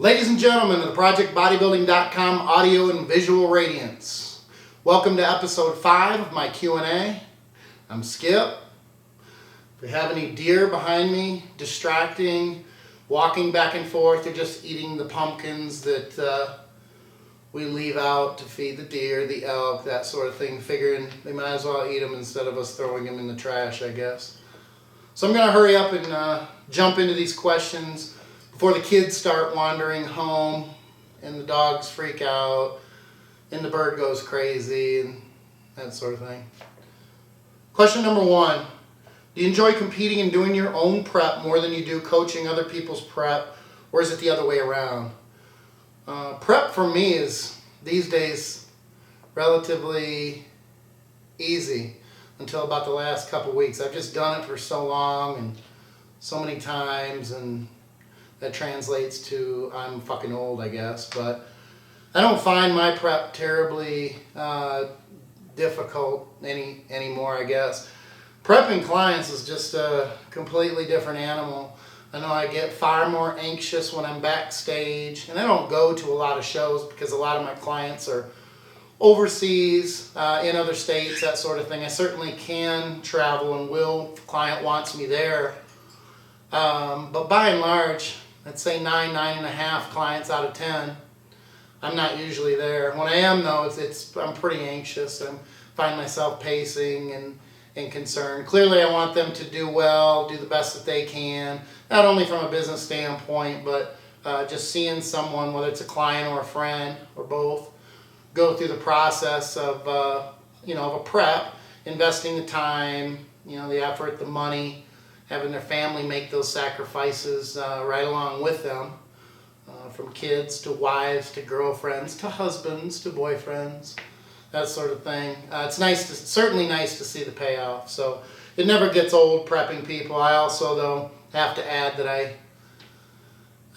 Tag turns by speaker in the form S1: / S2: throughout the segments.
S1: Ladies and gentlemen of the Projectbodybuilding.com audio and visual radiance, welcome to episode 5 of my Q&A. I'm Skip. If we have any deer behind me, distracting, walking back and forth, or just eating the pumpkins that we leave out to feed the deer, the elk, that sort of thing, figuring they might as well eat them instead of us throwing them in the trash, I guess. So I'm going to hurry up and jump into these questions before the kids start wandering home and the dogs freak out and the bird goes crazy and that sort of thing. Question number 1. Do you enjoy competing and doing your own prep more than you do coaching other people's prep, or is it the other way around? Prep for me is, these days, relatively easy until about the last couple weeks. I've just done it for so long and so many times, and that translates to I'm fucking old, I guess. But I don't find my prep terribly difficult anymore, I guess. Prepping clients is just a completely different animal. I know I get far more anxious when I'm backstage, and I don't go to a lot of shows because a lot of my clients are overseas, in other states, that sort of thing. I certainly can travel and will if the client wants me there. But by and large, I'd say 9.5 clients out of 10, I'm not usually there. When I am, though, I'm pretty anxious. I find myself pacing and concerned. Clearly, I want them to do well, do the best that they can, not only from a business standpoint, but just seeing someone, whether it's a client or a friend or both, go through the process of of a prep, investing the time, the effort, the money, having their family make those sacrifices right along with them, from kids to wives to girlfriends to husbands to boyfriends, that sort of thing. It's certainly nice to see the payoff. So it never gets old prepping people. I also, though, have to add that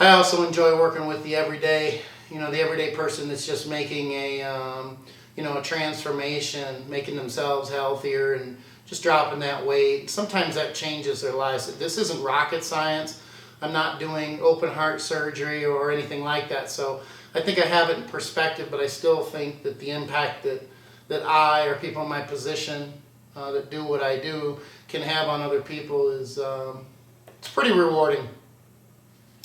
S1: I also enjoy working with the everyday person that's just making a transformation, making themselves healthier and just dropping that weight. Sometimes that changes their lives. This isn't rocket science. I'm not doing open heart surgery or anything like that. So I think I have it in perspective, but I still think that the impact that I or people in my position that do what I do can have on other people is it's pretty rewarding.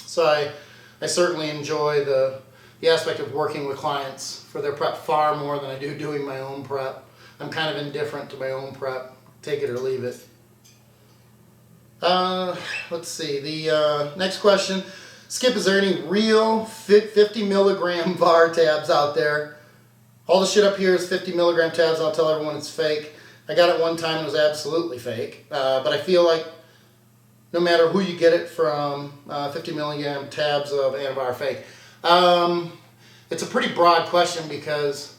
S1: So I certainly enjoy the aspect of working with clients for their prep far more than I do doing my own prep. I'm kind of indifferent to my own prep. Take it or leave it. Let's see. The next question. Skip, is there any real 50 milligram VAR tabs out there? All the shit up here is 50 milligram tabs. I'll tell everyone it's fake. I got it one time and it was absolutely fake. But I feel like no matter who you get it from, 50 milligram tabs of Anavar are fake. It's a pretty broad question because,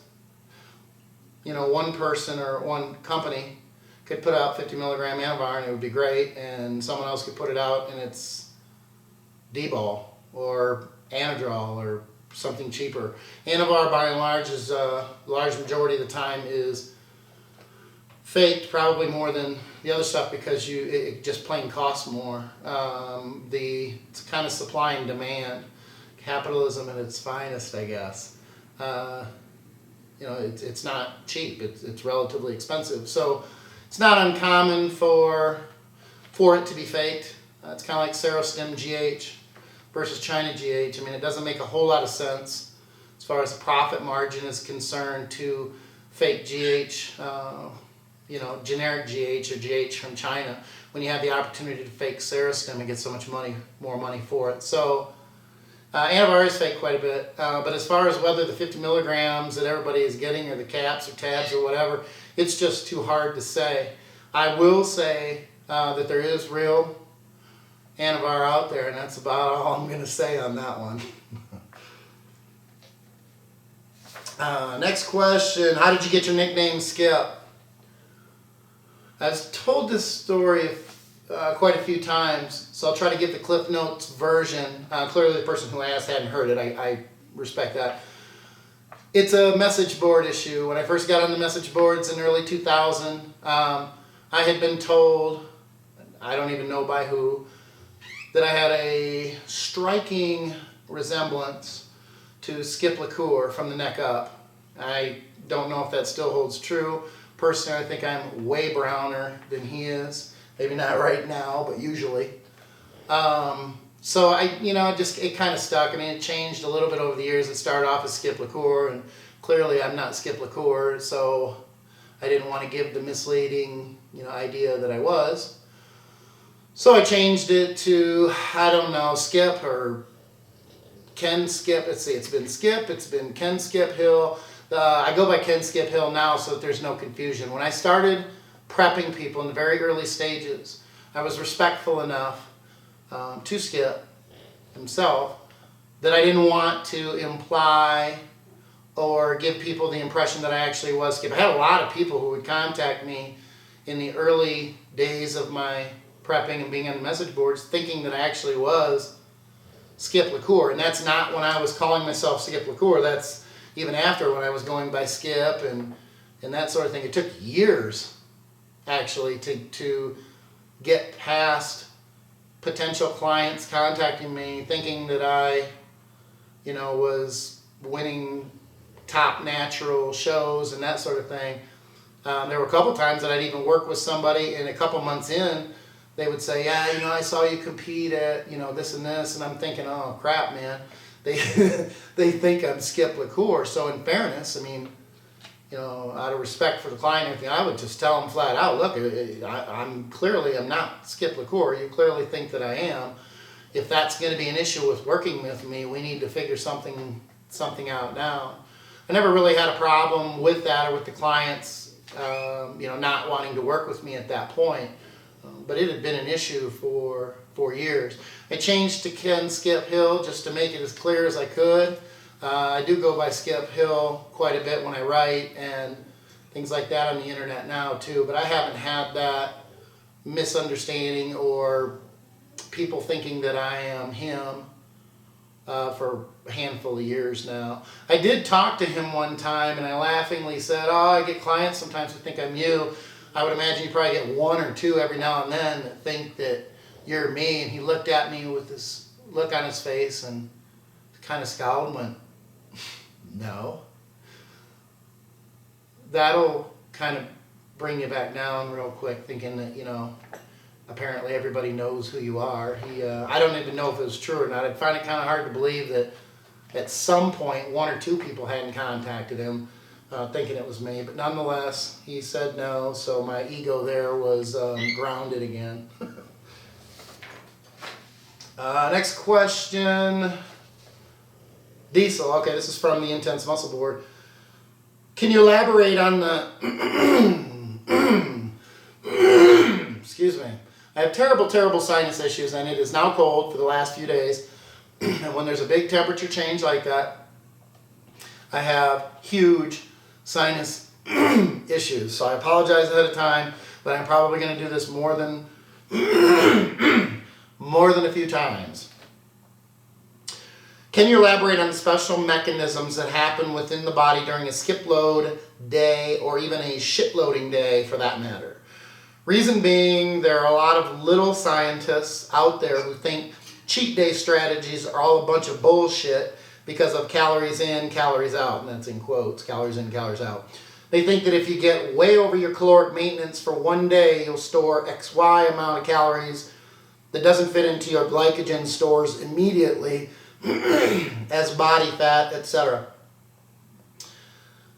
S1: one person or one company could put out 50 milligram Anavar and it would be great, and someone else could put it out and it's D-ball or Anadrol or something cheaper. Anavar, by and large, is large majority of the time is faked, probably more than the other stuff because it just plain costs more. It's kind of supply and demand. Capitalism at its finest, I guess. It's not cheap. It's relatively expensive. So it's not uncommon for it to be faked. It's kind of like Serostim GH versus China GH. I mean, it doesn't make a whole lot of sense as far as the profit margin is concerned to fake GH, generic GH or GH from China when you have the opportunity to fake Serostim and get so much more money for it. So Anavar is fake quite a bit, but as far as whether the 50 milligrams that everybody is getting or the caps or tabs or whatever, it's just too hard to say. I will say that there is real Anavar out there, and that's about all I'm going to say on that one. Next question. How did you get your nickname Skip? I've told this story quite a few times, so I'll try to get the Cliff Notes version. Clearly the person who asked hadn't heard it. I respect that. It's a message board issue. When I first got on the message boards in early 2000, I had been told, I don't even know by who, that I had a striking resemblance to skip liqueur from the neck up. I don't know if that still holds true. Personally, I think I'm way browner than he is. Maybe not right now, but usually. So it kind of stuck. I mean, it changed a little bit over the years. It started off as skip liqueur, and clearly I'm not skip liqueur, so I didn't want to give the misleading, idea that I was. So I changed it to, I don't know, Skip or Ken Skip. Let's see, it's been Skip, it's been Ken Skip Hill. I go by Ken Skip Hill now, so that there's no confusion. When I started prepping people in the very early stages, I was respectful enough to Skip himself that I didn't want to imply or give people the impression that I actually was Skip. I had a lot of people who would contact me in the early days of my prepping and being on the message boards thinking that I actually was Skip liqueur, and that's not when I was calling myself Skip liqueur. That's even after, when I was going by Skip and that sort of thing. It took years actually to get past potential clients contacting me thinking that I was winning top natural shows and that sort of thing. There were a couple times that I'd even work with somebody, and a couple months in they would say, yeah, I saw you compete at, this and this, and I'm thinking, oh crap, man, they they think I'm Skip liqueur. So in fairness, I mean, out of respect for the client and everything, I would just tell them flat out, look, I'm not Skip liqueur. You clearly think that I am. If that's going to be an issue with working with me, we need to figure something out now. I never really had a problem with that or with the clients, not wanting to work with me at that point. But it had been an issue for 4 years. I changed to Ken Skip Hill just to make it as clear as I could. I do go by Skip Hill quite a bit when I write and things like that on the internet now too, but I haven't had that misunderstanding or people thinking that I am him for a handful of years now. I did talk to him one time and I laughingly said, oh, I get clients sometimes who think I'm you. I would imagine you probably get one or two every now and then that think that you're me. And he looked at me with this look on his face and kind of scowled and went, no. That'll kind of bring you back down real quick, thinking that, apparently everybody knows who you are. I don't even know if it was true or not. I'd find it kind of hard to believe that at some point one or two people hadn't contacted him thinking it was me. But nonetheless, he said no, so my ego there was grounded again. Next question. Diesel. Okay, this is from the Intense Muscle Board. Can you elaborate on the... Excuse me. I have terrible sinus issues, and it is now cold for the last few days. And when there's a big temperature change like that, I have huge sinus issues. So I apologize ahead of time, but I'm probably going to do this more than a few times. Can you elaborate on the special mechanisms that happen within the body during a skip load day or even a shit loading day for that matter? Reason being, there are a lot of little scientists out there who think cheat day strategies are all a bunch of bullshit because of calories in, calories out, and that's in quotes, calories in, calories out. They think that if you get way over your caloric maintenance for one day, you'll store XY amount of calories that doesn't fit into your glycogen stores immediately as body fat, etc.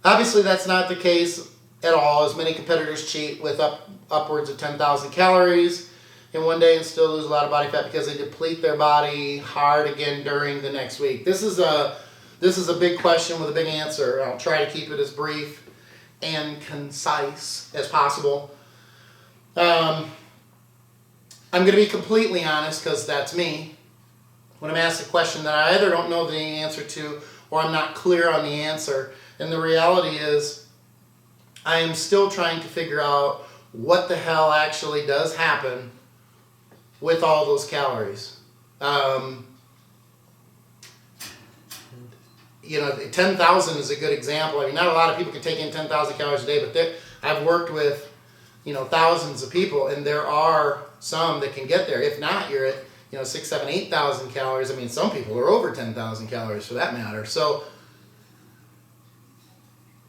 S1: Obviously, that's not the case at all, as many competitors cheat with upwards of 10,000 calories in one day and still lose a lot of body fat because they deplete their body hard again during the next week. This is a big question with a big answer. I'll try to keep it as brief and concise as possible. I'm going to be completely honest because that's me. When I'm asked a question that I either don't know the answer to or I'm not clear on the answer, and the reality is I am still trying to figure out what the hell actually does happen with all those calories. 10,000 is a good example. I mean, not a lot of people can take in 10,000 calories a day, but I've worked with, thousands of people, and there are some that can get there. If not, you're at, 6, 7, 8,000 calories. I mean, some people are over 10,000 calories for that matter. So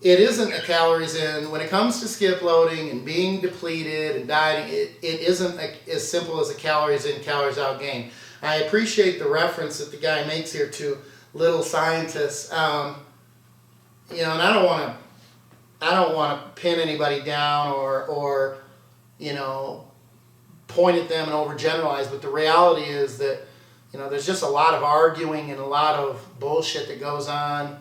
S1: it isn't a calories in. When it comes to skip loading and being depleted and dieting, it isn't as simple as a calories in, calories out game. I appreciate the reference that the guy makes here to little scientists. And I don't want to pin anybody down or point at them and overgeneralize, but the reality is that there's just a lot of arguing and a lot of bullshit that goes on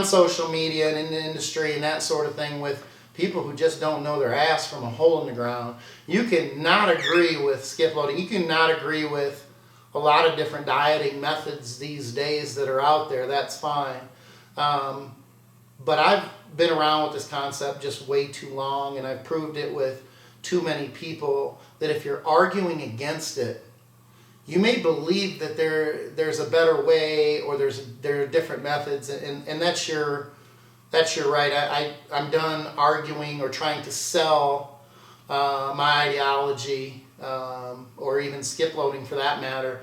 S1: social media and in the industry and that sort of thing with people who just don't know their ass from a hole in the ground. You cannot agree with skip loading. You cannot agree with a lot of different dieting methods these days that are out there. That's fine. But I've been around with this concept just way too long, and I've proved it with too many people that if you're arguing against it, you may believe that there's a better way or there are different methods, and that's your right. I'm done arguing or trying to sell my ideology or even skip loading for that matter.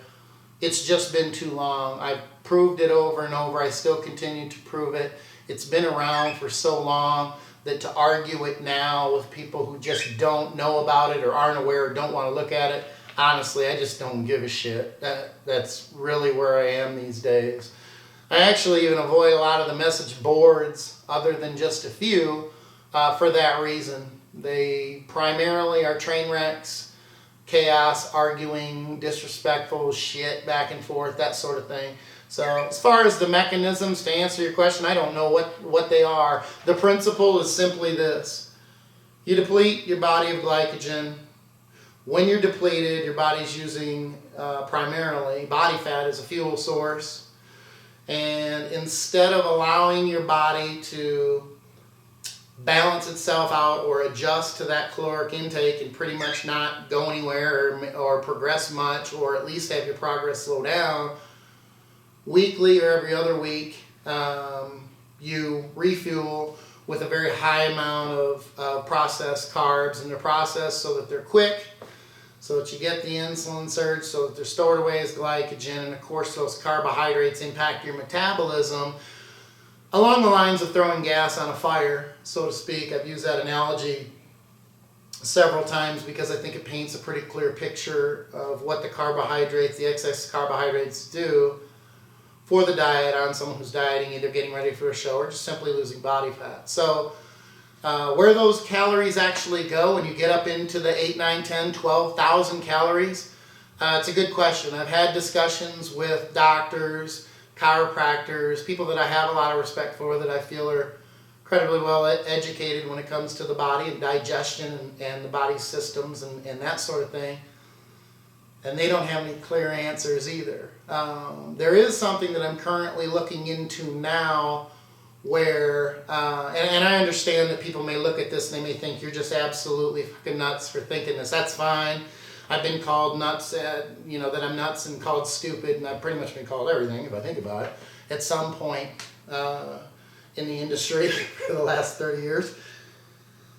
S1: It's just been too long. I've proved it over and over. I still continue to prove it. It's been around for so long that to argue it now with people who just don't know about it or aren't aware or don't want to look at it, honestly, I just don't give a shit. That's really where I am these days. I actually even avoid a lot of the message boards, other than just a few, for that reason. They primarily are train wrecks, chaos, arguing, disrespectful shit back and forth, that sort of thing. So as far as the mechanisms, to answer your question, I don't know what they are. The principle is simply this. You deplete your body of glycogen. When you're depleted, your body's using primarily body fat as a fuel source. And instead of allowing your body to balance itself out or adjust to that caloric intake and pretty much not go anywhere or progress much, or at least have your progress slow down, weekly or every other week, you refuel with a very high amount of processed carbs in the process so that they're quick, so that you get the insulin surge, so that they're stored away as glycogen, and of course those carbohydrates impact your metabolism along the lines of throwing gas on a fire, so to speak. I've used that analogy several times because I think it paints a pretty clear picture of what the carbohydrates, the excess carbohydrates, do for the diet on someone who's dieting, either getting ready for a show or just simply losing body fat. So where those calories actually go when you get up into the 8, 9, 10, 12,000 calories, it's a good question. I've had discussions with doctors, chiropractors, people that I have a lot of respect for, that I feel are incredibly well educated when it comes to the body and digestion and the body's systems and that sort of thing. And they don't have any clear answers either. There is something that I'm currently looking into now where, and I understand that people may look at this and they may think you're just absolutely fucking nuts for thinking this. That's fine. I've been called nuts, that I'm nuts, and called stupid, and I've pretty much been called everything, if I think about it, at some point in the industry for the last 30 years.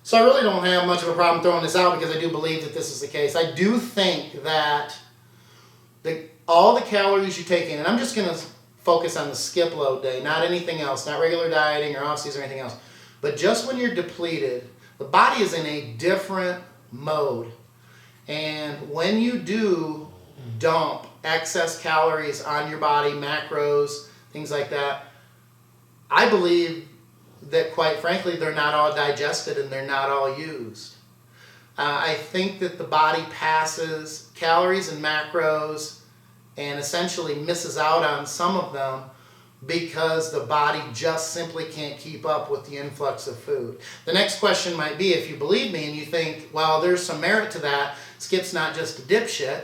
S1: So I really don't have much of a problem throwing this out because I do believe that this is the case. I do think that all the calories you take in, and I'm just going to focus on the skip load day, not anything else, not regular dieting or off-season or anything else, but just when you're depleted, the body is in a different mode. And when you do dump excess calories on your body, macros, things like that, I believe that, quite frankly, they're not all digested and they're not all used. I think that the body passes calories and macros and essentially misses out on some of them because the body just simply can't keep up with the influx of food. The next question might be, if you believe me and you think, well, there's some merit to that, Skip's not just a dipshit.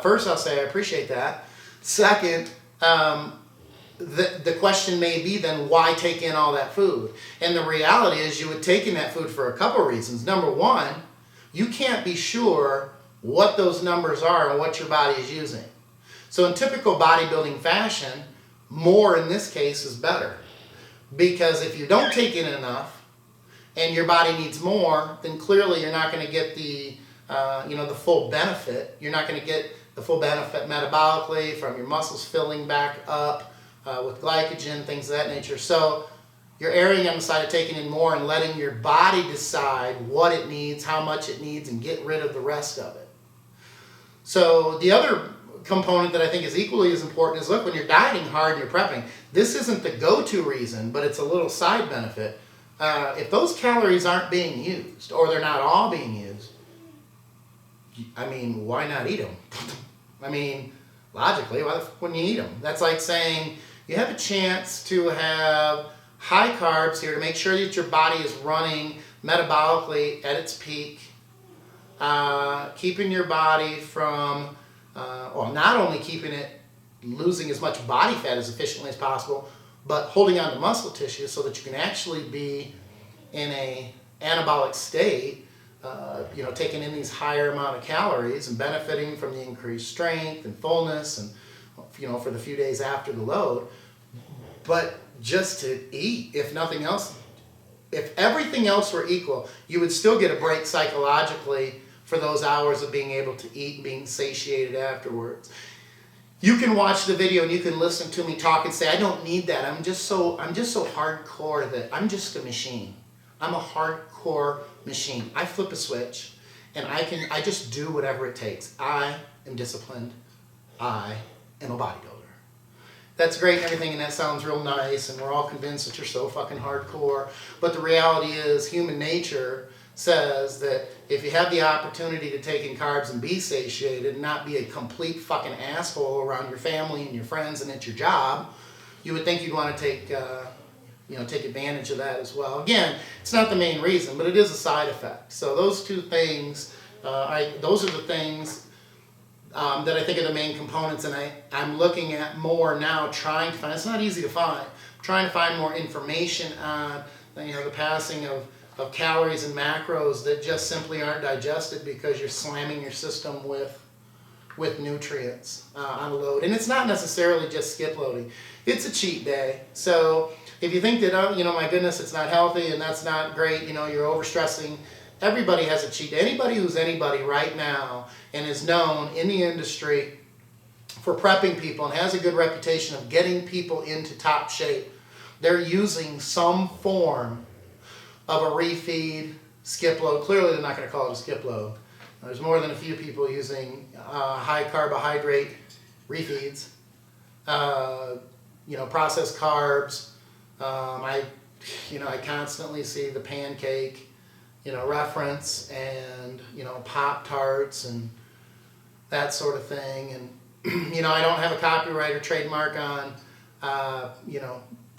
S1: First, I'll say I appreciate that. Second, the question may be then, why take in all that food? And the reality is you would take in that food for a couple reasons. Number one, you can't be sure what those numbers are and what your body is using. So in typical bodybuilding fashion, more in this case is better. Because if you don't take in enough and your body needs more, then clearly you're not going to get the full benefit. You're not going to get the full benefit metabolically from your muscles filling back up with glycogen, things of that nature. So you're erring on the side of taking in more and letting your body decide what it needs, how much it needs, and get rid of the rest of it. So the other component that I think is equally as important is, look, when you're dieting hard and you're prepping, this isn't the go-to reason, but it's a little side benefit. If those calories aren't being used, or they're not all being used, I mean, why not eat them? I mean, logically, why the fuck wouldn't you eat them? That's like saying you have a chance to have high carbs here to make sure that your body is running metabolically at its peak, keeping your body from, not only keeping it losing as much body fat as efficiently as possible, but holding on to muscle tissue so that you can actually be in a anabolic state, taking in these higher amount of calories and benefiting from the increased strength and fullness and, for the few days after the load. But just to eat, if nothing else, if everything else were equal, you would still get a break psychologically for those hours of being able to eat and being satiated afterwards. You can watch the video and you can listen to me talk and say, I don't need that. I'm just so hardcore that I'm just a machine. I'm a hardcore machine. I flip a switch and I just do whatever it takes. I am disciplined. I am a bodybuilder. That's great and everything, and that sounds real nice, and we're all convinced that you're so fucking hardcore. But the reality is, human nature says that if you have the opportunity to take in carbs and be satiated and not be a complete fucking asshole around your family and your friends and at your job, you would think you'd want to take advantage of that as well. Again, it's not the main reason, but it is a side effect. So those two things, those are the things that I think are the main components, and I'm looking at more now, trying to find, it's not easy to find, trying to find more information on the passing of calories and macros that just simply aren't digested because you're slamming your system with nutrients on a load. And it's not necessarily just skip loading. It's a cheat day. So if you think that, my goodness, it's not healthy and that's not great, you're overstressing, everybody has a cheat day. Anybody who's anybody right now and is known in the industry for prepping people and has a good reputation of getting people into top shape, they're using some form of a refeed, skip load. Clearly they're not going to call it a skip load. There's more than a few people using high carbohydrate refeeds, processed carbs. I constantly see the pancake, reference, and, Pop-Tarts and that sort of thing. And, I don't have a copyright or trademark on,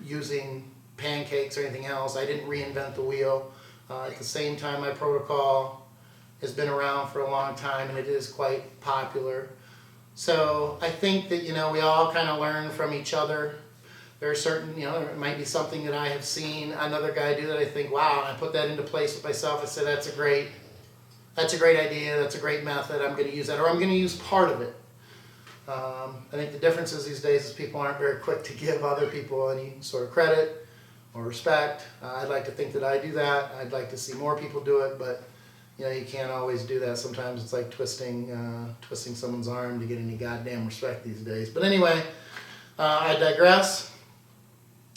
S1: using pancakes or anything else. I didn't reinvent the wheel. At the same time, my protocol has been around for a long time and it is quite popular. So I think that, we all kind of learn from each other. There are certain, there might be something that I have seen another guy do that I think, wow, and I put that into place with myself. I said, that's a great idea, that's a great method, I'm going to use that, or I'm going to use part of it. I think the difference is these days is people aren't very quick to give other people any sort of credit or respect. I'd like to think that I do that. I'd like to see more people do it, but you can't always do that. Sometimes it's like twisting someone's arm to get any goddamn respect these days. But anyway, I digress.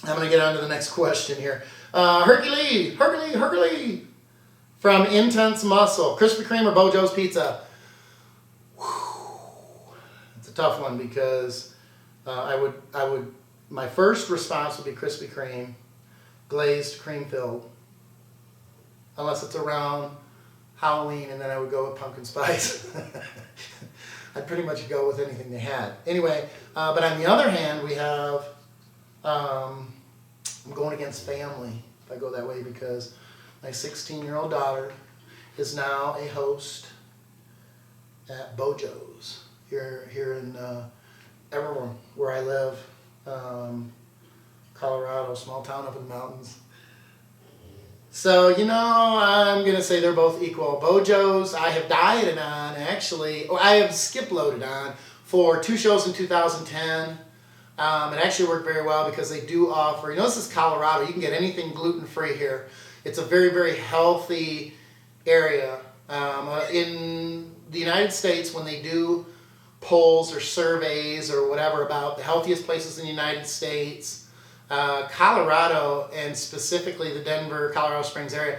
S1: I'm going to get on to the next question here. Hercules from Intense Muscle. Krispy Kreme or Bojo's Pizza? It's a tough one because my first response would be Krispy Kreme, glazed, cream filled, unless it's around Halloween, and then I would go with pumpkin spice. I'd pretty much go with anything they had. Anyway, but on the other hand, we have, I'm going against family if I go that way, because my 16-year-old daughter is now a host at Bojo's here in Evermore, where I live, Colorado, small town up in the mountains. So, I'm going to say they're both equal. Bojo's, I have dieted on, actually, or I have skip loaded on for 2 shows in 2010. It actually worked very well because they do offer, this is Colorado, you can get anything gluten-free here. It's a very, very healthy area. In the United States, when they do polls or surveys or whatever about the healthiest places in the United States, Colorado, and specifically the Denver, Colorado Springs area,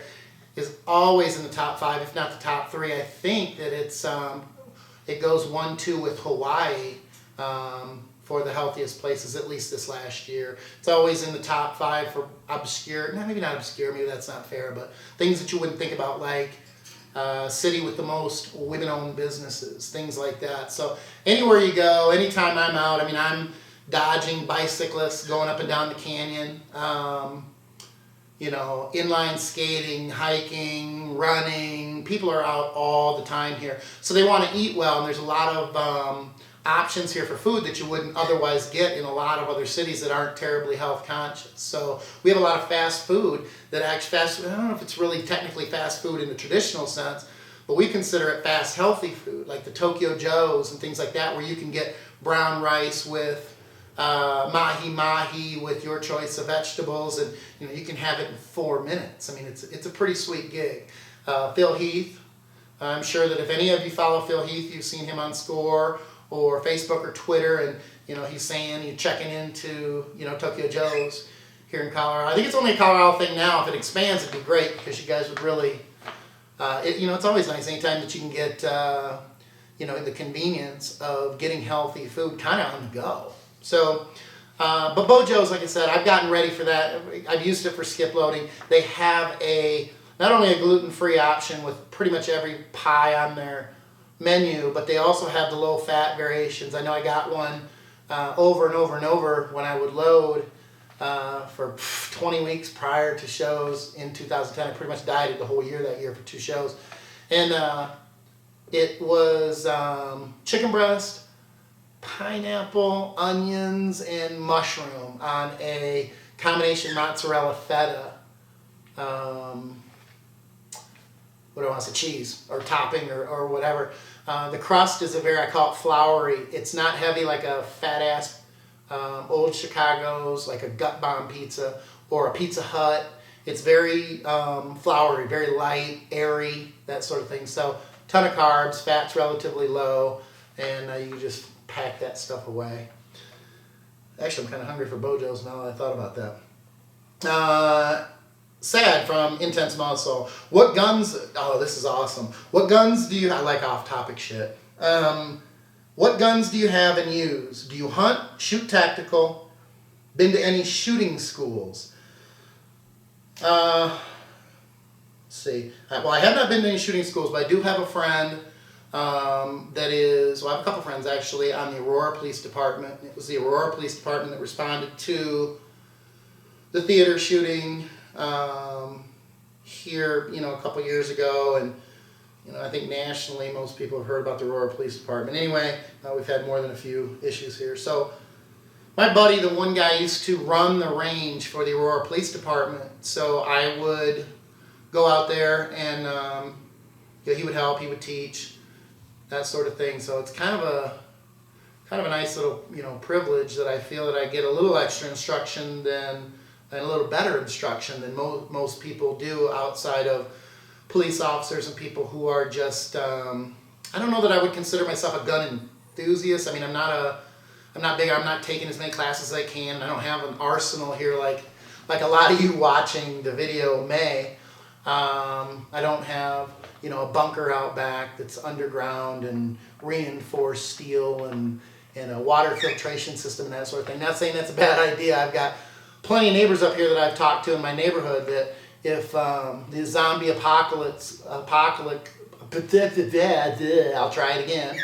S1: is always in the top 5, if not the top 3. I think that it goes 1-2 with Hawaii for the healthiest places, at least this last year. It's always in the top 5 for obscure, maybe not obscure, maybe that's not fair, but things that you wouldn't think about, like city with the most women-owned businesses, things like that. So anywhere you go, anytime I'm out, I mean, I'm dodging bicyclists going up and down the canyon, you know, inline skating, hiking, running. People are out all the time here. So they want to eat well, and there's a lot of options here for food that you wouldn't otherwise get in a lot of other cities that aren't terribly health conscious. So we have a lot of fast food that actually, I don't know if it's really technically fast food in the traditional sense, but we consider it fast healthy food, like the Tokyo Joes and things like that, where you can get brown rice with mahi with your choice of vegetables, and you know, you can have it in 4 minutes. I mean, it's a pretty sweet gig. Phil Heath, I'm sure that if any of you follow Phil Heath, you've seen him on Score or Facebook or Twitter, and you know, he's saying you're checking into, you know, Tokyo Joe's here in Colorado. I think it's only a Colorado thing now. If it expands, it'd be great, because you guys would really, you know, it's always nice anytime that you can get, you know, the convenience of getting healthy food kind of on the go. So, but Bojo's, like I said, I've gotten ready for that. I've used it for skip loading. They have not only a gluten-free option with pretty much every pie on their menu, but they also have the low-fat variations. I know I got one over and over and over when I would load for 20 weeks prior to shows in 2010. I pretty much dieted the whole year that year for 2 shows. And it was chicken breast, pineapple, onions, and mushroom on a combination mozzarella feta. What do I want to say? Cheese or topping or whatever. The crust is I call it floury. It's not heavy like a fat ass old Chicago's, like a gut bomb pizza or a Pizza Hut. It's very floury, very light, airy, that sort of thing. So ton of carbs, fat's relatively low, and you can just pack that stuff away. Actually, I'm kind of hungry for Bojo's now that I thought about that. Sad from Intense Muscle. What guns, oh, this is awesome. What guns do you, I like off-topic shit. What guns do you have and use? Do you hunt, shoot tactical, been to any shooting schools? Let's see. Well, I have not been to any shooting schools, but I do have a friend that is, well, I have a couple friends actually on the Aurora Police Department. It was the Aurora Police Department that responded to the theater shooting here, you know, a couple years ago, and you know, I think nationally most people have heard about the Aurora Police Department. Anyway, we've had more than a few issues here. So my buddy, the one guy, used to run the range for the Aurora Police Department. So I would go out there and you know, he would help, he would teach, that sort of thing. So it's kind of a nice little, you know, privilege that I feel that I get a little extra instruction and a little better instruction than most people do outside of police officers and people who are just, I don't know that I would consider myself a gun enthusiast. I mean, I'm not big, I'm not taking as many classes as I can. I don't have an arsenal here like a lot of you watching the video may. I don't have, you know, a bunker out back that's underground and reinforced steel and a water filtration system and that sort of thing. Not saying that's a bad idea. I've got plenty of neighbors up here that I've talked to in my neighborhood that if the zombie apocalypse, I'll try it again,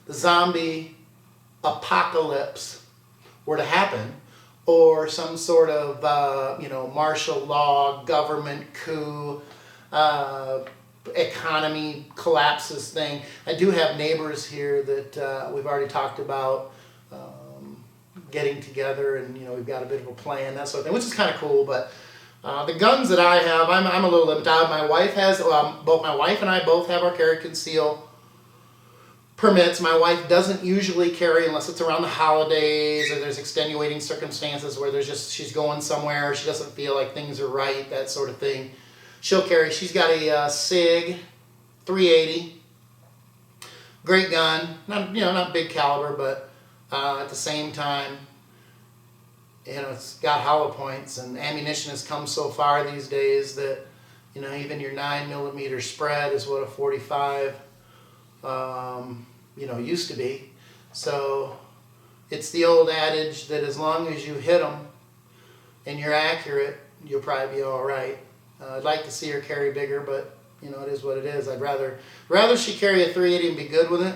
S1: the zombie apocalypse were to happen, or some sort of, you know, martial law, government coup, economy collapses thing. I do have neighbors here that we've already talked about getting together, and you know, we've got a bit of a plan, that sort of thing, which is kind of cool. But the guns that I have, I'm a little limited. My wife has, both my wife and I both have our carry conceal permits. My wife doesn't usually carry unless it's around the holidays or there's extenuating circumstances where she's going somewhere, she doesn't feel like things are right, that sort of thing. She'll carry. She's got a SIG 380. great gun, not big caliber, but at the same time, it's got hollow points, and ammunition has come so far these days that, even your 9mm spread is what a 45, used to be. So it's the old adage that as long as you hit them and you're accurate, you'll probably be all right. I'd like to see her carry bigger, but it is what it is. I'd rather she carry a 380 and be good with it,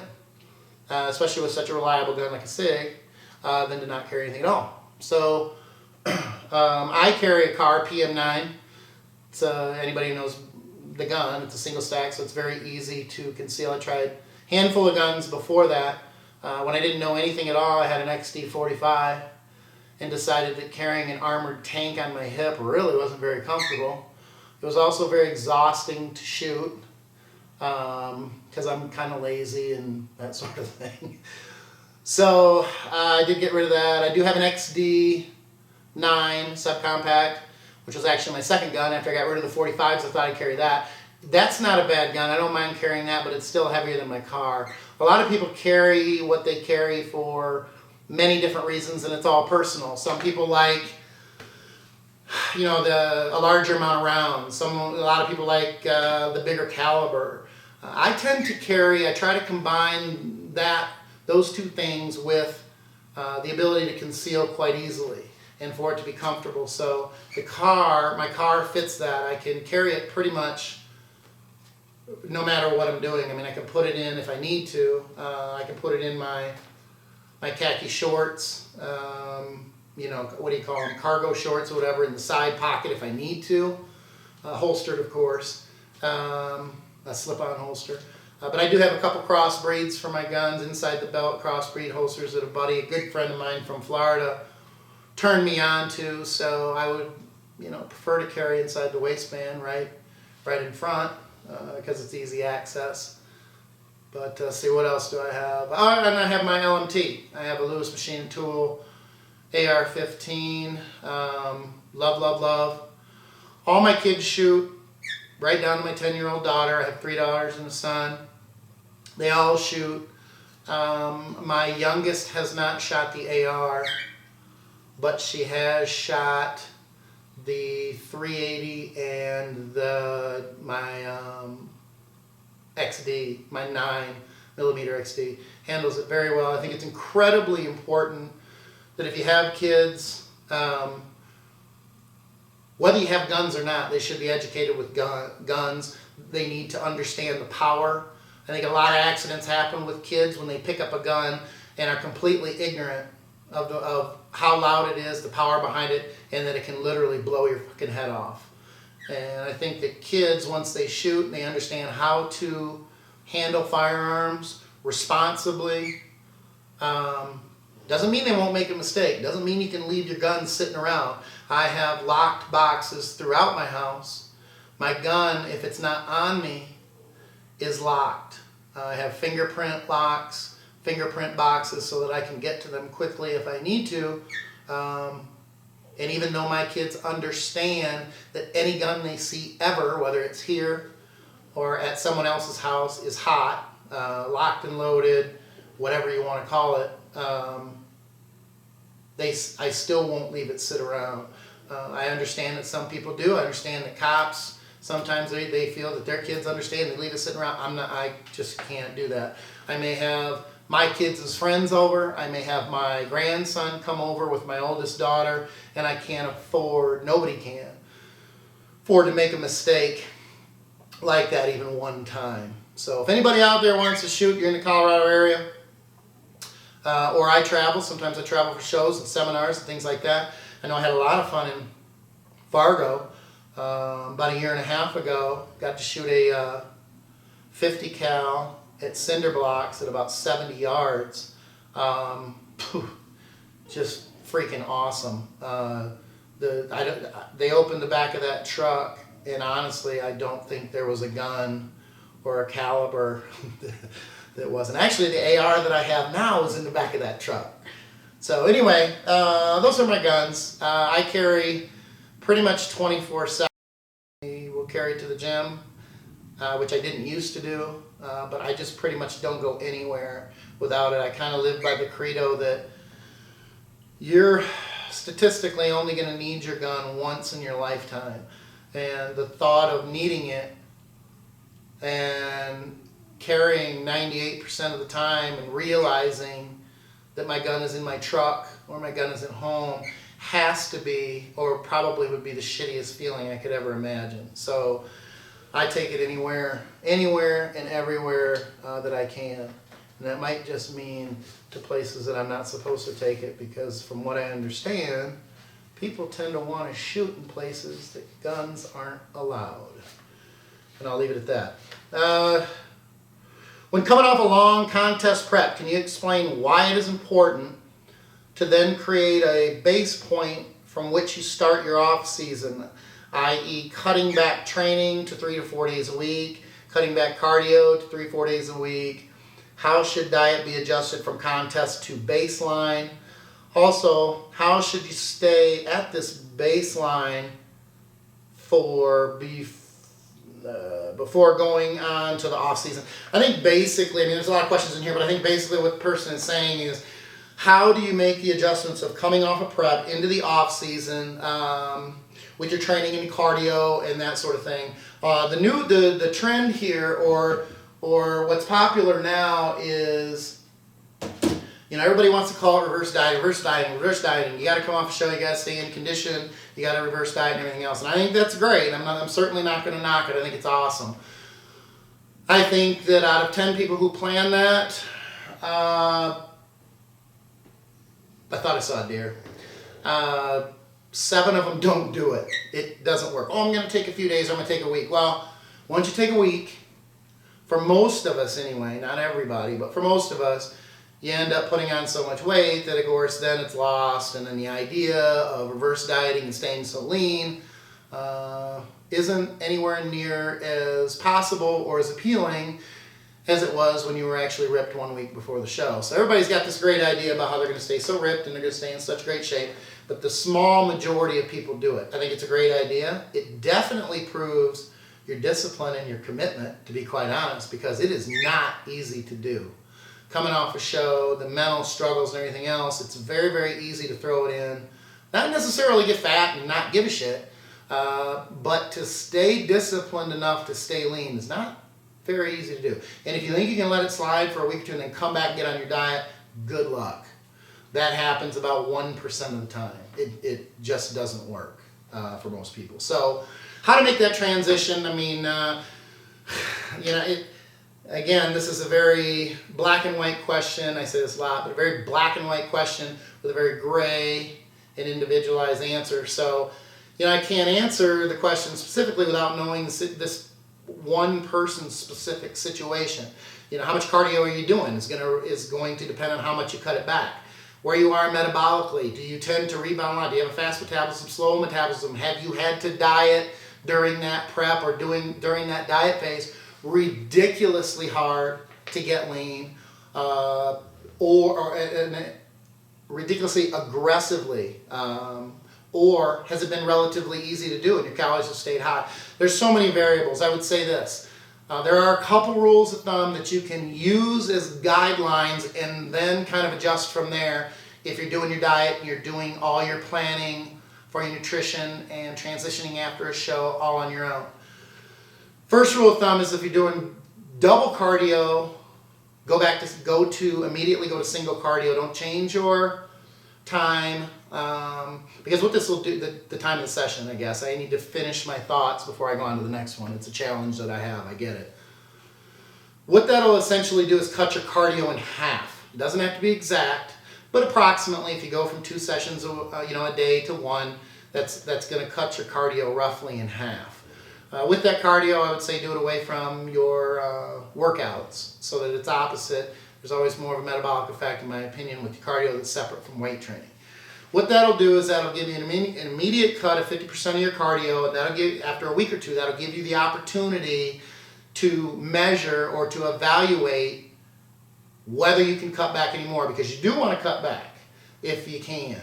S1: especially with such a reliable gun like a SIG, than to not carry anything at all. So I carry a Car PM9. It's anybody who knows the gun, it's a single stack, so it's very easy to conceal. I tried a handful of guns before that. When I didn't know anything at all, I had an XD45 and decided that carrying an armored tank on my hip really wasn't very comfortable. It was also very exhausting to shoot because I'm kind of lazy and that sort of thing. So I did get rid of that. I do have an XD9 subcompact, which was actually my second gun. After I got rid of the 45s, I thought I'd carry that. That's not a bad gun. I don't mind carrying that, but it's still heavier than my car. A lot of people carry what they carry for many different reasons, and it's all personal. Some people like, a larger amount of rounds. A lot of people like the bigger caliber. I tend to carry, I try to combine those two things with the ability to conceal quite easily and for it to be comfortable. So my car fits that. I can carry it pretty much no matter what I'm doing. I mean, I can put it in if I need to. I can put it in my khaki shorts, what do you call them, cargo shorts or whatever, in the side pocket if I need to. Holstered, of course, a slip-on holster. But I do have a couple crossbreeds for my guns inside the belt, crossbreed holsters that a good friend of mine from Florida, turned me on to. So I would, prefer to carry inside the waistband, right in front, because it's easy access. But see, what else do I have? Oh, and I have my LMT. I have a Lewis Machine Tool AR-15. Love. All my kids shoot, right down to my 10-year-old daughter. I have 3 daughters and a son. They all shoot. My youngest has not shot the AR, but she has shot the 380 and my XD, my 9mm XD. Handles it very well. I think it's incredibly important that if you have kids, whether you have guns or not, they should be educated with guns. They need to understand the power. I think a lot of accidents happen with kids when they pick up a gun and are completely ignorant of how loud it is, the power behind it, and that it can literally blow your fucking head off. And I think that kids, once they shoot and they understand how to handle firearms responsibly, doesn't mean they won't make a mistake. Doesn't mean you can leave your gun sitting around. I have locked boxes throughout my house. My gun, if it's not on me, is locked. I have fingerprint locks, fingerprint boxes so that I can get to them quickly if I need to. And even though my kids understand that any gun they see ever, whether it's here or at someone else's house, is hot, locked and loaded, whatever you want to call it, I still won't leave it sit around. I understand that some people do. I understand that cops, sometimes they feel that their kids understand, they leave it sitting around. I just can't do that. I may have my kids as friends over. I may have my grandson come over with my oldest daughter, and I can't afford, nobody can afford to make a mistake like that even one time. So if anybody out there wants to shoot, you're in the Colorado area, or I travel. Sometimes I travel for shows and seminars and things like that. I know I had a lot of fun in Fargo about 1.5 years ago. Got to shoot a 50 cal at cinder blocks at about 70 yards. Just freaking awesome. They opened the back of that truck, and honestly, I don't think there was a gun or a caliber that wasn't. Actually, the AR that I have now is in the back of that truck. So anyway, those are my guns. I carry pretty much 24/7. We'll carry it to the gym, which I didn't used to do. but I just pretty much don't go anywhere without it. I kind of live by the credo that you're statistically only going to need your gun once in your lifetime. And the thought of needing it and carrying 98% of the time and realizing that my gun is in my truck or my gun is at home has to be, or probably would be, the shittiest feeling I could ever imagine. So I take it anywhere and everywhere that I can. And that might just mean to places that I'm not supposed to take it, because from what I understand, people tend to want to shoot in places that guns aren't allowed. And I'll leave it at that. When coming off a long contest prep, can you explain why it is important to then create a base point from which you start your off season, i.e. cutting back training to 3 to 4 days a week, cutting back cardio to 3-4 days a week? How should diet be adjusted from contest to baseline? Also, how should you stay at this baseline for before going on to the off season? I think basically, there's a lot of questions in here, but I think basically what the person is saying is, how do you make the adjustments of coming off a prep into the off season with your training and cardio and that sort of thing? The trend here, or what's popular now is, everybody wants to call it reverse dieting. You got to come off a show, you got to stay in condition, you got to reverse diet and everything else. And I think that's great. I'm certainly not going to knock it. I think it's awesome. I think that out of 10 people who plan that, I thought I saw a deer. 7 of them don't do it. It doesn't work. Oh, I'm going to take a few days, or I'm going to take a week. Well, once you take a week, for most of us anyway, not everybody, but for most of us, you end up putting on so much weight that, of course, then it's lost, and then the idea of reverse dieting and staying so lean isn't anywhere near as possible or as appealing as it was when you were actually ripped 1 week before the show. So everybody's got this great idea about how they're going to stay so ripped and they're going to stay in such great shape, but the small majority of people do it. I think it's a great idea. It definitely proves your discipline and your commitment, to be quite honest, because it is not easy to do. Coming off a show, the mental struggles and everything else, it's very, very easy to throw it in. Not necessarily get fat and not give a shit, but to stay disciplined enough to stay lean is not very easy to do. And if you think you can let it slide for a week or two and then come back and get on your diet, good luck. That happens about 1% of the time. It just doesn't work for most people. So how to make that transition? Again, this is a very black and white question. I say this a lot, but a very black and white question with a very gray and individualized answer. So, I can't answer the question specifically without knowing this one person's specific situation. How much cardio are you doing is going to depend on how much you cut it back. Where you are metabolically, do you tend to rebound a lot? Do you have a fast metabolism, slow metabolism? Have you had to diet during that prep or during that diet phase ridiculously hard to get lean, or ridiculously aggressively, or has it been relatively easy to do and your calories have stayed high? There's so many variables. I would say this. There are a couple rules of thumb that you can use as guidelines and then kind of adjust from there if you're doing your diet and you're doing all your planning for your nutrition and transitioning after a show all on your own. First rule of thumb is, if you're doing double cardio, immediately go to single cardio. Don't change your time, because what this will do, the time of the session, I guess. I need to finish my thoughts before I go on to the next one. It's a challenge that I have. I get it. What that'll essentially do is cut your cardio in half. It doesn't have to be exact, but approximately, if you go from 2 sessions a day to 1, that's going to cut your cardio roughly in half. With that cardio, I would say do it away from your workouts so that it's opposite. There's always more of a metabolic effect, in my opinion, with cardio that's separate from weight training. What that'll do is that'll give you an immediate cut of 50% of your cardio, and that'll give, after a week or two, that'll give you the opportunity to measure or to evaluate whether you can cut back anymore, because you do want to cut back if you can.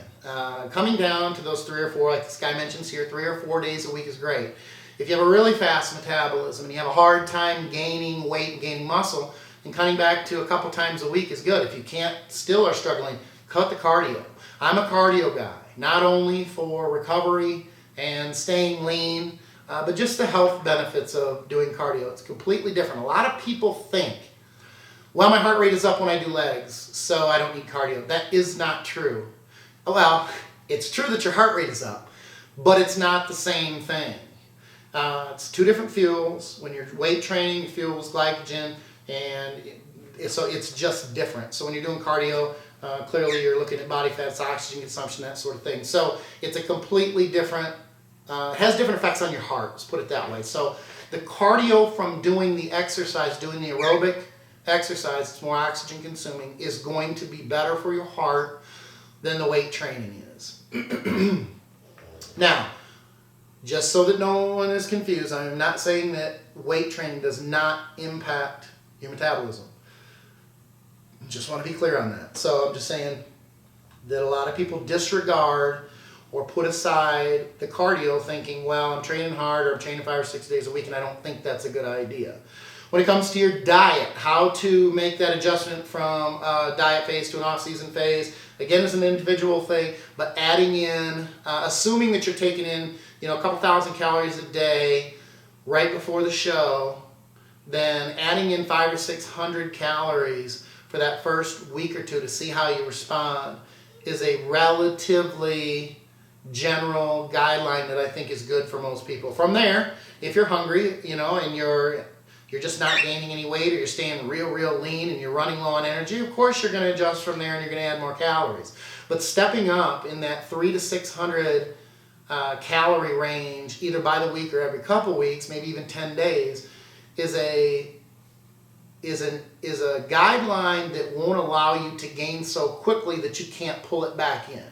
S1: Coming down to those 3 or 4, like this guy mentions here, 3 or 4 days a week is great. If you have a really fast metabolism and you have a hard time gaining weight and gaining muscle, then cutting back to a couple times a week is good. If you can't, still are struggling, cut the cardio. I'm a cardio guy, not only for recovery and staying lean, but just the health benefits of doing cardio. It's completely different. A lot of people think, well, my heart rate is up when I do legs, so I don't need cardio. That is not true. Well, it's true that your heart rate is up, but it's not the same thing. It's two different fuels. When you're weight training, your fuel is glycogen, and so it's just different. So when you're doing cardio, clearly you're looking at body fats, oxygen consumption, that sort of thing. So it's a completely different, it has different effects on your heart, let's put it that way. So the cardio from doing the exercise, doing the aerobic exercise, it's more oxygen consuming, is going to be better for your heart than the weight training is. Now, just so that no one is confused, I am not saying that weight training does not impact your metabolism. Just want to be clear on that. So I'm just saying that a lot of people disregard or put aside the cardio thinking, well, I'm training hard or I'm training 5 or 6 days a week, and I don't think that's a good idea. When it comes to your diet, how to make that adjustment from a diet phase to an off-season phase, again, is an individual thing, but adding in, assuming that you're taking in, a couple thousand calories a day right before the show, then adding in 500 or 600 calories for that first week or two to see how you respond is a relatively general guideline that I think is good for most people. From there, if you're hungry, and you're just not gaining any weight, or you're staying real lean and you're running low on energy, of course you're going to adjust from there and you're going to add more calories. But stepping up in that 300 to 600 calorie range, either by the week or every couple weeks, maybe even 10 days, is a guideline that won't allow you to gain so quickly that you can't pull it back in.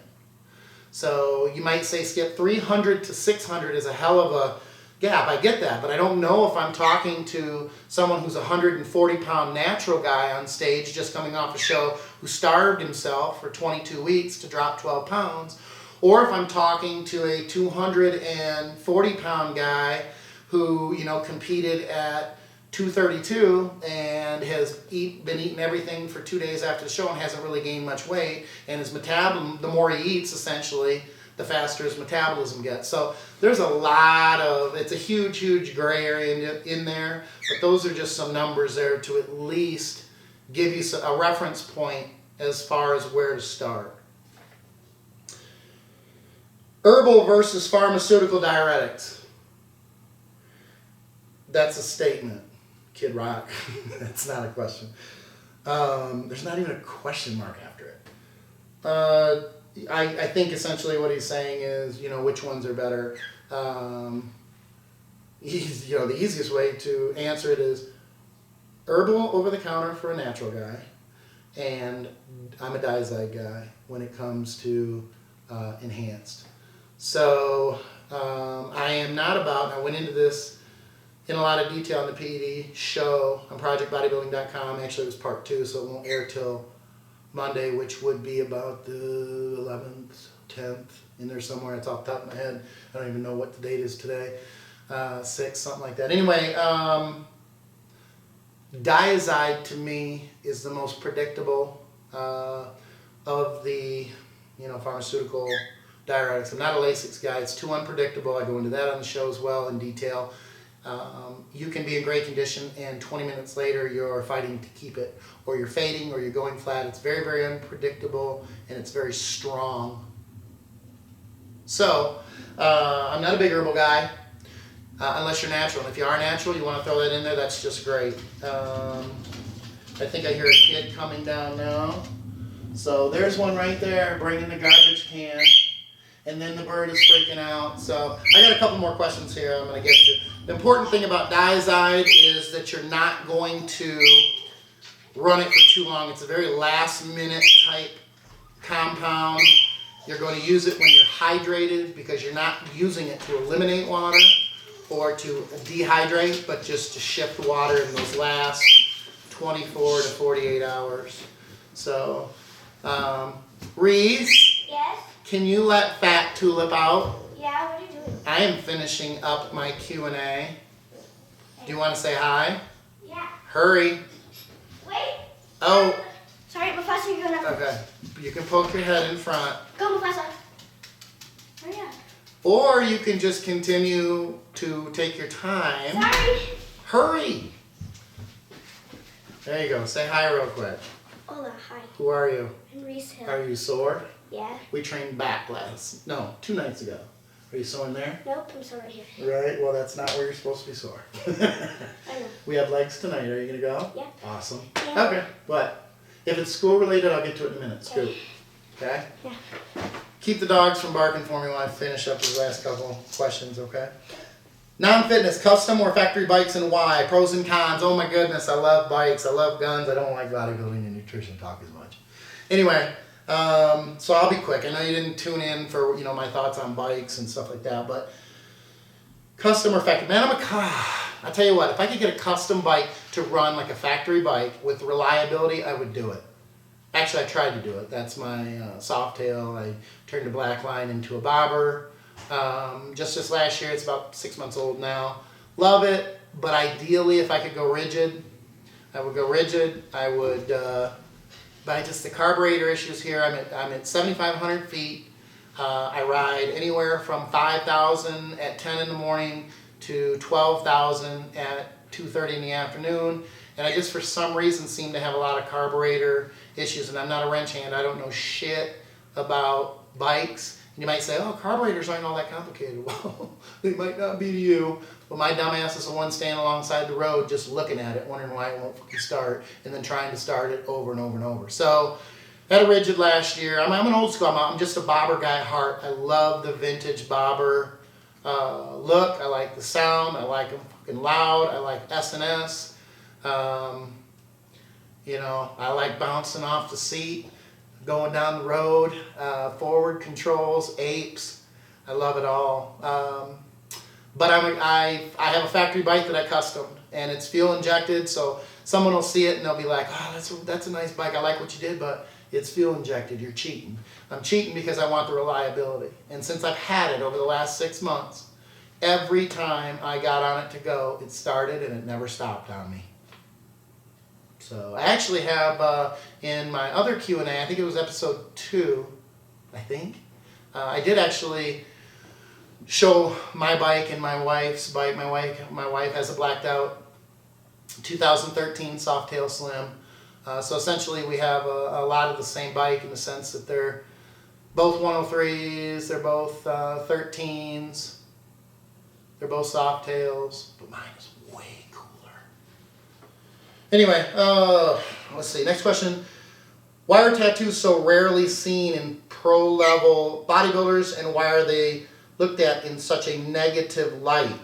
S1: So you might say skip 300 to 600 is a hell of a gap. I get that, but I don't know if I'm talking to someone who's a 140-pound natural guy on stage just coming off a show who starved himself for 22 weeks to drop 12 pounds, or if I'm talking to a 240-pound guy who, competed at 232 and has been eating everything for 2 days after the show and hasn't really gained much weight, and his metabolism, the more he eats, essentially, the faster his metabolism gets. So there's a lot of, it's a huge gray area in there, but those are just some numbers there to at least give you a reference point as far as where to start. Herbal versus pharmaceutical diuretics. That's a statement. Kid Rock. That's not a question. There's not even a question mark after it. I think essentially what he's saying is, which ones are better. The easiest way to answer it is herbal over the counter for a natural guy, and I'm a Diazide guy when it comes to enhanced. So I am not about, I went into this in a lot of detail on the PED show on Projectbodybuilding.com. Actually, it was part 2, so it won't air till Monday, which would be about the 11th, 10th, in there somewhere. It's off the top of my head. I don't even know what the date is today. 6, something like that. Anyway, Diazide to me is the most predictable of the pharmaceutical diuretics. I'm not a Lasix guy. It's too unpredictable. I go into that on the show as well in detail. You can be in great condition and 20 minutes later you're fighting to keep it, or you're fading, or you're going flat. It's very unpredictable, and it's very strong. So I'm not a big herbal guy unless you're natural. And if you are natural, you want to throw that in there, that's just great. I think I hear a kid coming down now. So there's one right there bringing the garbage can, and then the bird is freaking out. So I got a couple more questions here I'm going to get to. The important thing about Diazide is that you're not going to run it for too long. It's a very last minute type compound. You're going to use it when you're hydrated, because you're not using it to eliminate water or to dehydrate, but just to shift water in those last 24 to 48 hours. So, Reese?
S2: Yes?
S1: Can you let Fat Tulip out?
S2: Yeah, what are you doing?
S1: I am finishing up my Q&A. Do you want to say hi?
S2: Yeah.
S1: Hurry.
S2: Wait.
S1: Oh.
S2: Sorry, Mufasa, you're gonna.
S1: Okay. You can poke your head in front.
S2: Go, Mufasa. Hurry up.
S1: Or you can just continue to take your time.
S2: Sorry.
S1: Hurry. There you go. Say hi real quick.
S2: Hola, hi.
S1: Who are you?
S2: I'm Reese Hill.
S1: Are you sore?
S2: Yeah.
S1: We trained back 2 nights ago. Are you sore in there?
S2: Nope, I'm sore right here.
S1: Right, well that's not where you're supposed to be sore.
S2: I know.
S1: We have legs tonight, are you gonna go?
S2: Yeah.
S1: Awesome.
S2: Yeah.
S1: Okay, but if it's school related, I'll get to it in a minute. Scoot. Okay?
S2: Yeah.
S1: Keep the dogs from barking for me while I finish up these last couple questions, okay? Non-fitness, custom or factory bikes and why? Pros and cons. Oh my goodness, I love bikes, I love guns, I don't like bodybuilding and nutrition talk as much. Anyway, so I'll be quick. I know you didn't tune in for my thoughts on bikes and stuff like that, but custom or factory. Man, I tell you what, if I could get a custom bike to run like a factory bike with reliability, I would do it. Actually, I tried to do it. That's my Softail. I turned a black line into a bobber. Just this last year, it's about 6 months old now. Love it, but ideally, if I could go rigid, I would go rigid. I would, by just the carburetor issues here, I'm at 7,500 feet. I ride anywhere from 5,000 at 10 in the morning to 12,000 at 2:30 in the afternoon. And I just, for some reason, seem to have a lot of carburetor issues. And I'm not a wrench hand. I don't know shit about bikes. And you might say, oh, carburetors aren't all that complicated. Well, they might not be to you. But my dumbass is the one standing alongside the road just looking at it, wondering why it won't fucking start, and then trying to start it over and over and over. So, had a rigid last year. I'm an old school. I'm just a bobber guy at heart. I love the vintage bobber look. I like the sound. I like them fucking loud. I like S&S. I like bouncing off the seat, going down the road, forward controls, apes. I love it all. But I have a factory bike that I customed, and it's fuel injected, so someone will see it and they'll be like, oh, that's a nice bike. I like what you did, but it's fuel injected. You're cheating. I'm cheating because I want the reliability. And since I've had it over the last 6 months, every time I got on it to go, it started and it never stopped on me. So I actually have in my other Q&A, I think it was episode 2, I think, I did actually show my bike and my wife's bike. My wife has a blacked out 2013 Softail Slim. So essentially we have a lot of the same bike in the sense that they're both 103s, they're both 13s, they're both Softails, but mine is way cooler. Anyway, let's see, next question. Why are tattoos so rarely seen in pro-level bodybuilders, and why are they looked at in such a negative light?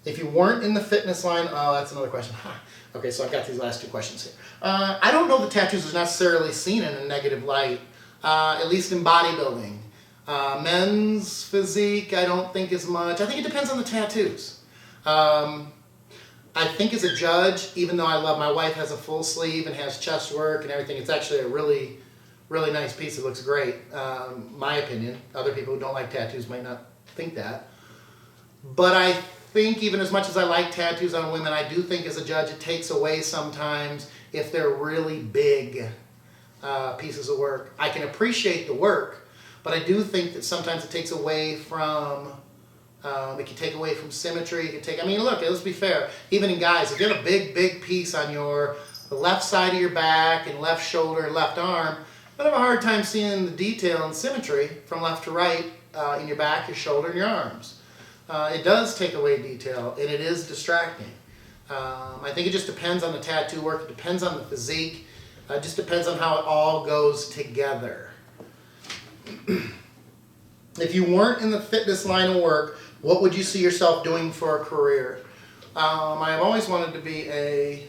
S1: If you weren't in the fitness line, oh, that's another question. Okay, so I've got these last 2 questions here. I don't know that tattoos is necessarily seen in a negative light, at least in bodybuilding. Men's physique, I don't think as much. I think it depends on the tattoos. I think as a judge, even though my wife has a full sleeve and has chest work and everything, it's actually a really, really nice piece. It looks great, my opinion. Other people who don't like tattoos might not think that. But I think even as much as I like tattoos on women, I do think as a judge it takes away sometimes if they're really big pieces of work. I can appreciate the work, but I do think that sometimes it takes away from, it can take away from symmetry. It can take, look, let's be fair. Even in guys, if you have a big, big piece on the left side of your back and left shoulder and left arm, I have a hard time seeing the detail and symmetry from left to right in your back, your shoulder, and your arms. It does take away detail, and it is distracting. I think it just depends on the tattoo work. It depends on the physique. It just depends on how it all goes together. If you weren't in the fitness line of work, what would you see yourself doing for a career? I've always wanted to be a,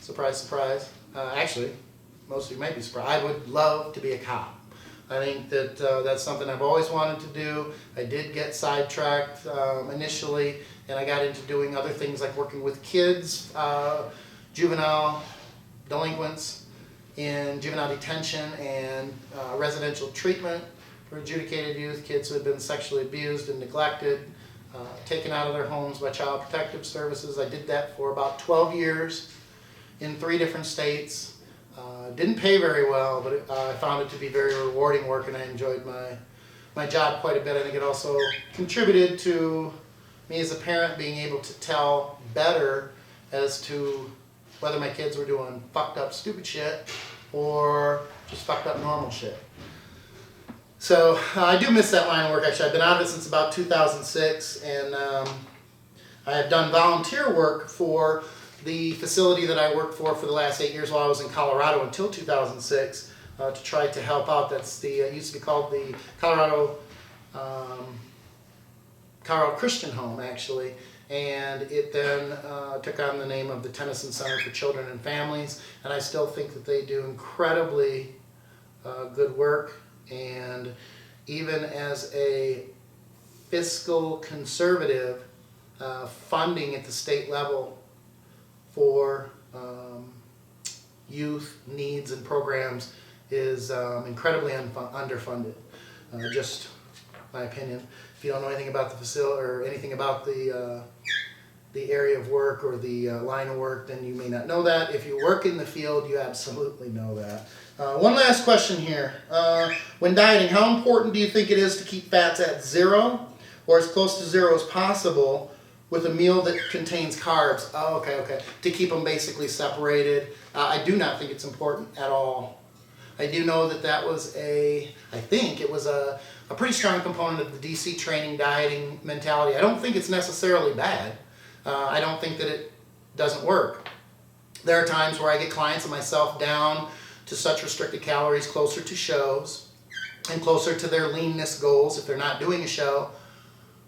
S1: surprise, surprise, actually, most of you might be surprised, I would love to be a cop. I think that that's something I've always wanted to do. I did get sidetracked initially, and I got into doing other things like working with kids, juvenile delinquents in juvenile detention and residential treatment for adjudicated youth, kids who had been sexually abused and neglected, taken out of their homes by Child Protective Services. I did that for about 12 years in 3 different states. Didn't pay very well, but I found it to be very rewarding work, and I enjoyed my job quite a bit. I think it also contributed to me as a parent being able to tell better as to whether my kids were doing fucked up stupid shit or just fucked up normal shit. So I do miss that line of work. Actually, I've been out of it since about 2006, and I have done volunteer work for the facility that I worked for the last 8 years while I was in Colorado until 2006 to try to help out. That's it used to be called the Colorado Christian Home, actually, and it then took on the name of the Tennyson Center for Children and Families, and I still think that they do incredibly good work. And even as a fiscal conservative, funding at the state level for youth needs and programs is incredibly underfunded. Just my opinion. If you don't know anything about the facility or anything about the area of work or the line of work, then you may not know that. If you work in the field, you absolutely know that. One last question here. When dieting, how important do you think it is to keep fats at 0 or as close to 0 as possible with a meal that contains carbs? Oh, okay. To keep them basically separated. I do not think it's important at all. I do know that was I think it was a pretty strong component of the DC training dieting mentality. I don't think it's necessarily bad. I don't think that it doesn't work. There are times where I get clients and myself down to such restricted calories closer to shows and closer to their leanness goals if they're not doing a show,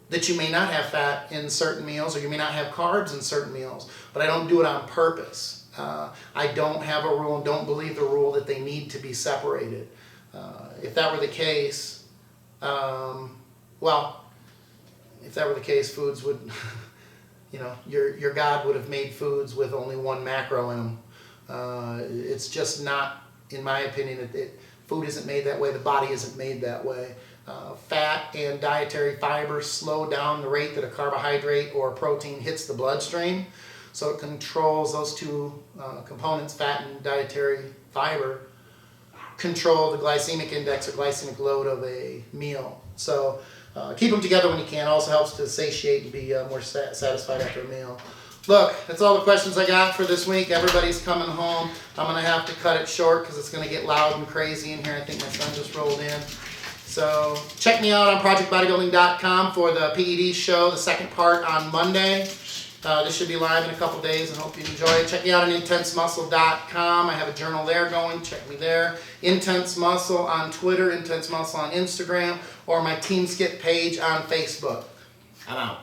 S1: that you may not have fat in certain meals or you may not have carbs in certain meals, but I don't do it on purpose. I don't have a rule and don't believe the rule that they need to be separated. If that were the case, foods would, your God would have made foods with only 1 macro in them. It's just not, in my opinion, food isn't made that way. The body isn't made that way. Fat and dietary fiber slow down the rate that a carbohydrate or a protein hits the bloodstream. So it controls those 2 components, fat and dietary fiber, control the glycemic index or glycemic load of a meal. So keep them together when you can. It also helps to satiate and be more satisfied after a meal. Look, that's all the questions I got for this week. Everybody's coming home. I'm going to have to cut it short because it's going to get loud and crazy in here. I think my son just rolled in. So check me out on Projectbodybuilding.com for the PED show, the second part on Monday. This should be live in a couple days and hope you enjoy it. Check me out on IntenseMuscle.com. I have a journal there going. Check me there. Intense Muscle on Twitter, Intense Muscle on Instagram, or my Team Skip page on Facebook. I'm out.